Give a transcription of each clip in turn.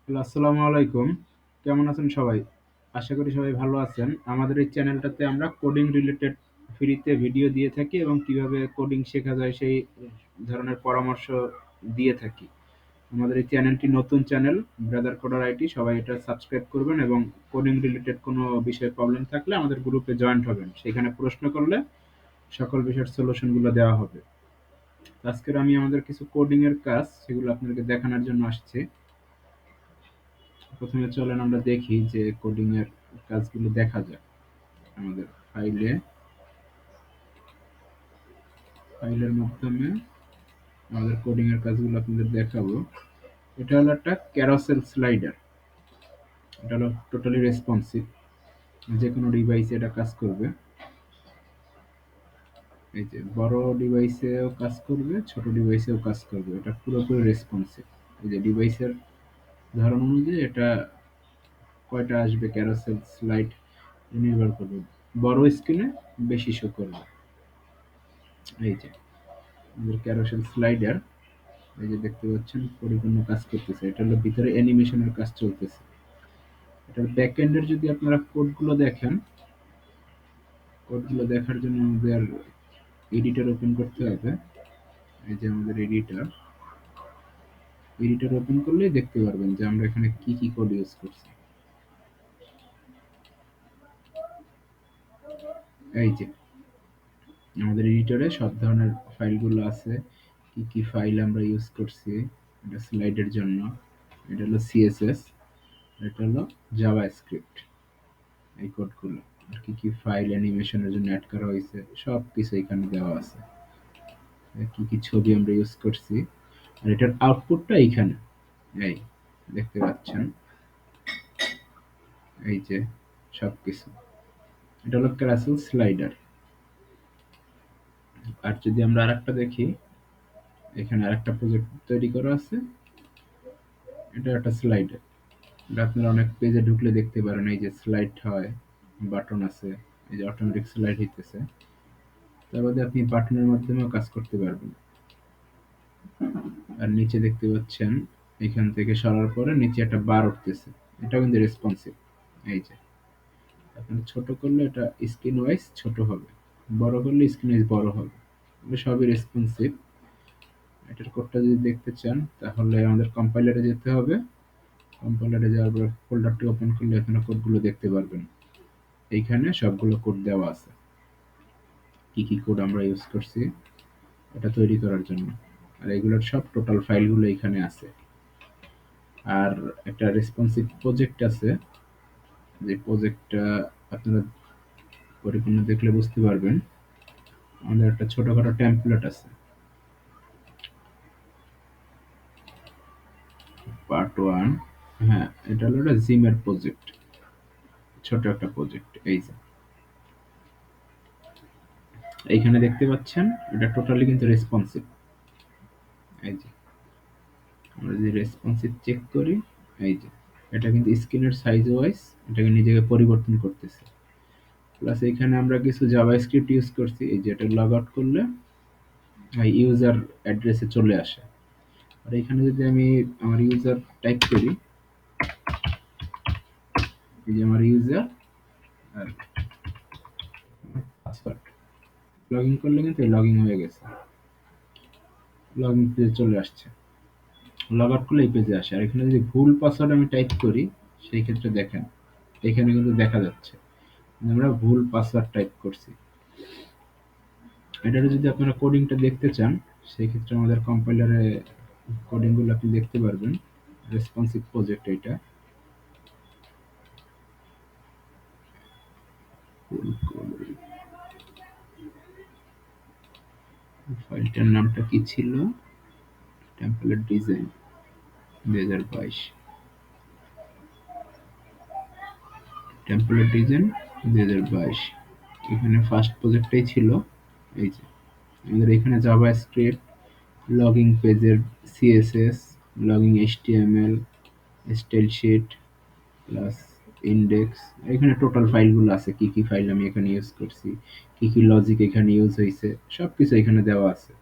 Hello, আসসালামু আলাইকুম। কেমন আছেন সবাই? আশা করি সবাই ভালো আছেন। আমাদের এই চ্যানেলটাতে আমরা কোডিং রিলেটেড ফ্রিতে ভিডিও দিয়ে থাকি এবং কিভাবে কোডিং শেখা যায় সেই ধরনের পরামর্শ দিয়ে থাকি। আমাদের এই চ্যানেলটি নতুন চ্যানেল, ব্রাদার কোডার আইটি। সবাই এটা সাবস্ক্রাইব করবেন এবং কোডিং রিলেটেড কোনো বিষয়ে প্রবলেম থাকলে আমাদের গ্রুপে জয়েন্ট হবেন। সেখানে প্রশ্ন করলে সকল বিষয়ের সলিউশনগুলো দেওয়া হবে। আজকের আমি আমাদের কিছু কোডিং এর কাজ সেগুলো আপনাদেরকে দেখানোর জন্য আসছি। প্রথমে চলেন আমরা দেখি যে কোডিং এর কাজগুলো দেখা যাক আমাদের ফাইলের মাধ্যমে আমাদের কোডিং এর কাজগুলো আপনাদের দেখাবো। এটা হলো একটা ক্যারোসেল স্লাইডার। এটা হলো টোটালি রেসপন্সিভ, যে কোনো ডিভাইসে এটা কাজ করবে। এই যে বড় ডিভাইসেও কাজ করবে, ছোট ডিভাইসেও কাজ করবে। এটা পুরোপুরি রেসপন্সিভ। এই যে ডিভাইসের ধরন অনুযায়ী এটা কয়টা আসবে ক্যারোসেল স্লাইড নির্ভর করবে। বড় স্ক্রিনে বেশি শো করবে। এই যে আমাদের ক্যারোসেল স্লাইডার, এই যে দেখতে পাচ্ছেন পরিপূর্ণ কাজ করতেছে। এটা হলো ভিতরে অ্যানিমেশনের কাজ চলতেছে। এটার ব্যাক এন্ডের যদি আপনারা কোডগুলো দেখেন, কোডগুলো দেখার জন্য আমাদের এডিটর ওপেন করতে হবে। এই যে আমাদের এডিটর, এডিটর ওপেন করলেই দেখতে পারবেন যে আমরা এখানে কি কি কোড ইউজ করছি। এই যে আমাদের এডিটরে সব ধরনের ফাইলগুলো আছে। কি কি ফাইল আমরা ইউজ করছি এটা স্লাইডের জন্য। এটা হলো সিএসএস, এটা হলো জাভাস্ক্রিপ্ট। এই কোডগুলো আর কি কি ফাইল অ্যানিমেশনের জন্য অ্যাড করা হয়েছে সব কিছু এখানে দেওয়া আছে। কি কি ছবি আমরা ইউজ করছি আর এটার আউটপুটটা এইখানে এই দেখতে পাচ্ছেন। এই যে সবকিছু, এটা হলো ক্যারাসেল স্লাইডার। আর যদি আমরা আরেকটা দেখি, এখানে আরেকটা প্রজেক্ট তৈরি করা আছে। এটা একটা স্লাইডার। এটা আপনারা অনেক পেজে ঢুকলে দেখতে পারেন। এই যে স্লাইড হয়, বাটন আছে, এই যে অটোমেটিক স্লাইড হইতেছে। তার বাদে আপনি বাটনের মাধ্যমেও কাজ করতে পারবেন। আর নিচে দেখতে পাচ্ছেন এখান থেকে সরার পরে নিচে একটা বার উঠতেছে। এটা কিন্তু রেসপন্সিভ। এই যে আপনি ছোট করলে এটা স্ক্রিন ওয়াইজ ছোট হবে, বড় করলে স্ক্রিন ওয়াইজ বড় হবে। এগুলো সবই রেসপন্সিভ। এটার কোডটা যদি দেখতে চান তাহলে আমাদের কম্পাইলারে যেতে হবে। কম্পাইলারে যাওয়ার পর ফোল্ডারটি ওপেন করলে এখানে কোডগুলো দেখতে পারবেন। এইখানে সবগুলো কোড দেওয়া আছে, কি কি কোড আমরা ইউজ করছি এটা তৈরি করার জন্য। আর এগুলোর সব টোটাল ফাইলগুলো এখানে আছে। আর একটা রেসপন্সিভ প্রজেক্ট আছে, যে প্রজেক্টটা আপনারা পরিপূর্ণ দেখলে বুঝতে পারবেন। আমাদের একটা ছোটখাটো টেমপ্লেট আছে, পার্ট ওয়ান। হ্যাঁ, এটা হলো একটা জিমের প্রজেক্ট, ছোট একটা প্রজেক্ট। এই যে এইখানে দেখতে পাচ্ছেন এটা টোটালি কিন্তু রেসপন্সিভ। এই যে আমরা যদি রেসপন্সিভ চেক করি, এই যে এটা কিন্তু স্ক্রিনের সাইজ ওয়াইজ এটাকে নিজেকে পরিবর্তন করতেছে। প্লাস এখানে আমরা কিছু জাভাস্ক্রিপ্ট ইউজ করছি। এই যে এটা লগ আউট করলে ইউজার অ্যাড্রেসে চলে আসে। আর এখানে যদি আমি আমার ইউজার টাইপ করি, এই যে আমার ইউজার আর পাসওয়ার্ড, লগ ইন করলে কিন্তু লগ ইন হয়ে গেছে, লগ ইন পেজে চলে আসছে। লগ আউট করলে এই পেজে আসে। আর এখানে যদি ভুল পাসওয়ার্ড আমি টাইপ করি, সেই ক্ষেত্রে দেখেন এখানে কিন্তু দেখা যাচ্ছে আমরা ভুল পাসওয়ার্ড টাইপ করছি। এটার যদি আপনারা কোডিংটা দেখতে চান, সেই ক্ষেত্রে আমাদের কম্পাইলারে কোডিংগুলো আপনি দেখতে পারবেন। রেসপন্সিভ প্রজেক্ট এটা। ফাইলটার নামটা কি ছিল? Template design 2022, template design 2022। এখানে ফার্স্ট প্রজেক্টটাই ছিল। এই যে আমাদের এখানে জাভাস্ক্রিপ্ট, লগিং পেজের CSS, logging HTML, style sheet plus index. এখানে টোটাল ফাইলগুলো আছে, কি কি ফাইল আমি এখানে ইউজ করছি, কি কি লজিক এখানে ইউজ হয়েছে, সবকিছু এখানে দেওয়া আছে।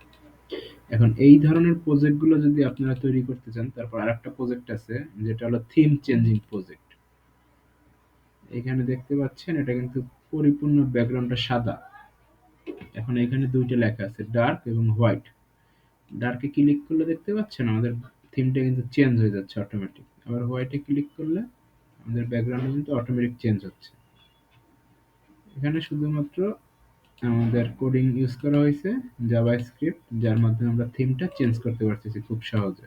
এখন এই ধরনের প্রজেক্টগুলো যদি আপনারা তৈরি করতে চান, তারপর আরেকটা প্রজেক্ট আছে যেটা হলো থিম চেঞ্জিং প্রজেক্ট। এখানে দেখতে পাচ্ছেন এটা কিন্তু পরিপূর্ণ ব্যাকগ্রাউন্ডটা সাদা। এখন এখানে দুইটা লেখা আছে, ডার্ক এবং হোয়াইট। ডার্কে ক্লিক করলে দেখতে পাচ্ছেন আমাদের থিমটা কিন্তু চেঞ্জ হয়ে যাচ্ছে অটোমেটিক। আবার হোয়াইটে ক্লিক করলে আমাদের ব্যাকগ্রাউন্ড কিন্তু অটোমেটিক চেঞ্জ হচ্ছে। এখানে শুধুমাত্র আমাদের কোডিং ইউজ করা হয়েছে জাভাস্ক্রিপ্ট, যার মাধ্যমে আমরা থিমটা চেঞ্জ করতে পারতেছি খুব সহজে।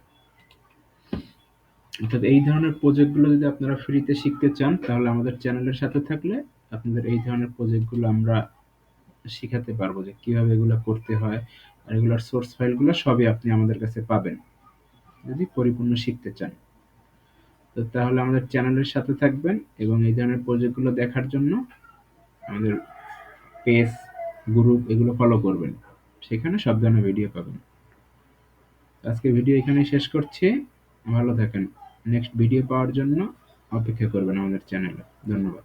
অর্থাৎ এই ধরনের প্রজেক্টগুলো যদি আপনারা ফ্রিতে শিখতে চান, তাহলে আমাদের চ্যানেলের সাথে থাকলে আপনাদের এই ধরনের প্রজেক্টগুলো আমরা শিখাতে পারবো যে কিভাবে এগুলো করতে হয়। আর এগুলোর সোর্স ফাইলগুলো সবই আপনি আমাদের কাছে পাবেন যদি পরিপূর্ণ শিখতে চান। তো তাহলে আমাদের চ্যানেলের সাথে থাকবেন এবং এই ধরনের প্রজেক্টগুলো দেখার জন্য আমাদের পেজ, গ্রুপ এগুলো ফলো করবেন। সেখানে সব ধরনের ভিডিও পাবেন। আজকে ভিডিও এখানেই শেষ করছি। ভালো থাকেন। নেক্সট ভিডিও পাওয়ার জন্য অপেক্ষা করবেন আমাদের চ্যানেলে। ধন্যবাদ।